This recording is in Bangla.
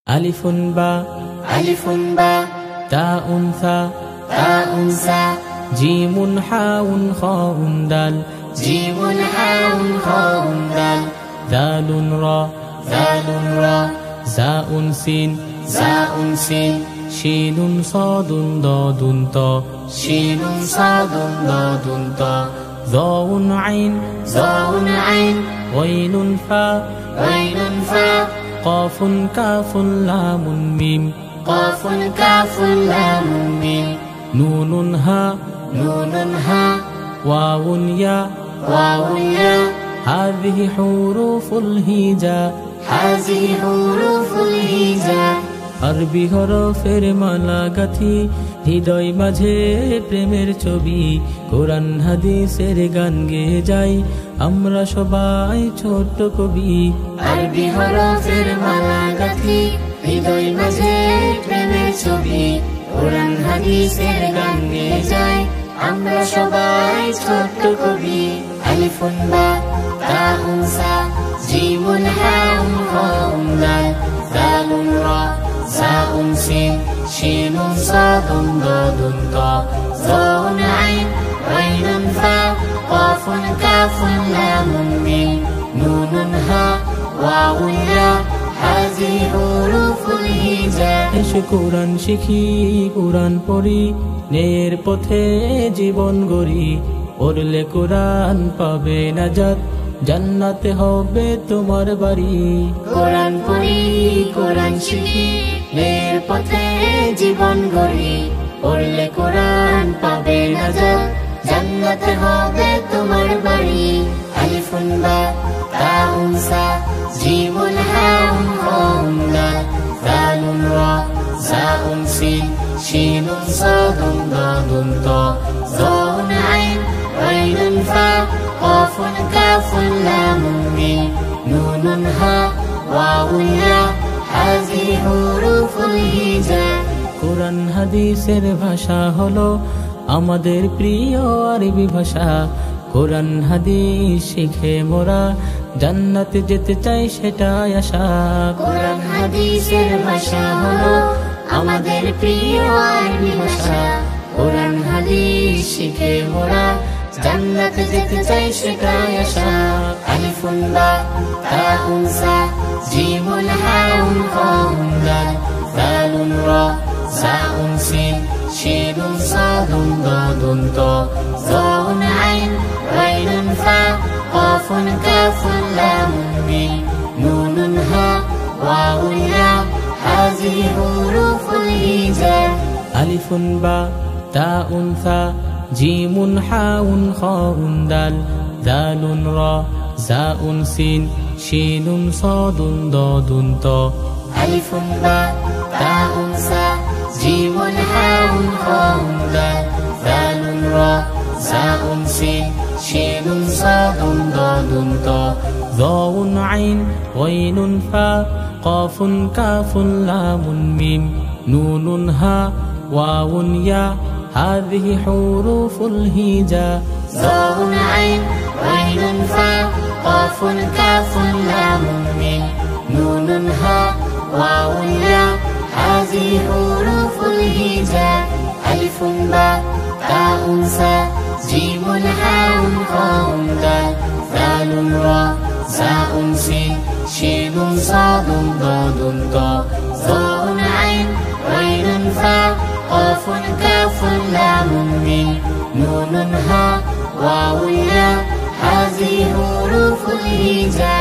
আলিফুন বা তাউন সা জিমুন হাউন খাউন দাল দালুন রা জাউন সিন শিনুন সাদুন দাদুন তা যাউন আইন গাইনুন ফা কাফুন কাফুন লামুন মিম নুনুন হা ওয়াউন ইয়া হাযিহি হুরুফুল হিজা আরবি হরফের মালা গাথি হৃদয় মাঝে প্রেমের ছবি কোরআন হাদিসের গান গেয়ে যাই আমরা সবাই ছোট্ট কবি আরবি হরফের মালা গাথি হৃদয় মাঝে প্রেমের ছবি কোরআন হাদিসের গান গেয়ে যাই আমরা সবাই ছোট্ট কবি আলিফুন বা তাউন সা জিমুন হাউন খাউন দাল দালুন রা জাউন সিন শিনুন সাদুন দাদুন তা যাউন আইন গাইনুন ফা কাফুন কাফুন লামুন মিম নুনুন হা ওয়াউন ইয়া হাযিহি হুরুফুল হিজা এসো কোরআন শিখি কোরআন পড়ি ন্যায়ের পথে জীবন গড়ি পড়লে কোরআন পাবে নাজাত জান্নাতে হবে তোমার বাড়ি কোরআন পড়ি কোরআন শিখি ন্যায়ের পথে জীবন গড়ি পড়লে কোরআন পাবে নাজাত জান্নাতে হবে তোমার বাড়ি আলিফুন বা তাউন সা জিমুন হাউন খাউন দাল দালুন রা জাউন সিন শিনুন সাদুন দাদুন তা যাউন আইন গাইনুন ফা কাফুন কাফুন লামুন মিম নুনুন হা ওয়াউন ইয়া হাযিহি হুরুফুল হিজা কোরআন হাদিসের ভাষা হলো আমাদের প্রিয় আরবি ভাষা কোরআন হাদিস শিখে মোরা জান্নাতে যেতে চাই সেটাই আশা কোরআন হাদিসের ভাষা হলো আমাদের প্রিয় আরবি ভাষা কোরআন হাদিস শিখে মোরা জান্নাতে যেতে চাই সেটাই আশা আলিফুন বা তাউন সা জিমুন হাউন খাউন দাল দালুন রা জাউন সিন শিনুন সাদুন দাদুন তা যাউন আইন গাইনুন ফা কাফুন কাফুন লামুন মিম নুনুন হা ওয়াউন ইয়া হাযিহি হুরুফুল হিজা আলিফুন বা তাউন সা জিমুন হাউন খাউন দাল দালুন রা জাউন সিন শিনুন সাদুন দাদুন তা আলিফুন বা তাউন সা জিমুন হাউন খাউন দাল দালুন রা জাউন সিন শিনুন সাদুন দাদুন তা যাউন আইন গাইনুন ফা কাফুন কাফুন লামুন মিম নুনুন হা ওয়াউন ইয়া হাযিহি হুরুফুল হিজা যাউন আইন গাইনুন ফা কাফুন কাফুন লামুন মিম নুনুন হা ওয়াউন ইয়া হাযিহি হুরুফুল হিজা আলিফুন বা তাউন সা জিমুন হাউন খাউন দাল দালুন রা জাউন সিন শিনুন সাদুন দাদুন তা যাউন আইন গাইনুন ফা কাফুন কাফুন লামুন মিম নুনুন হা ওয়াউন ইয়া হাযিহি হুরুফুল হিজা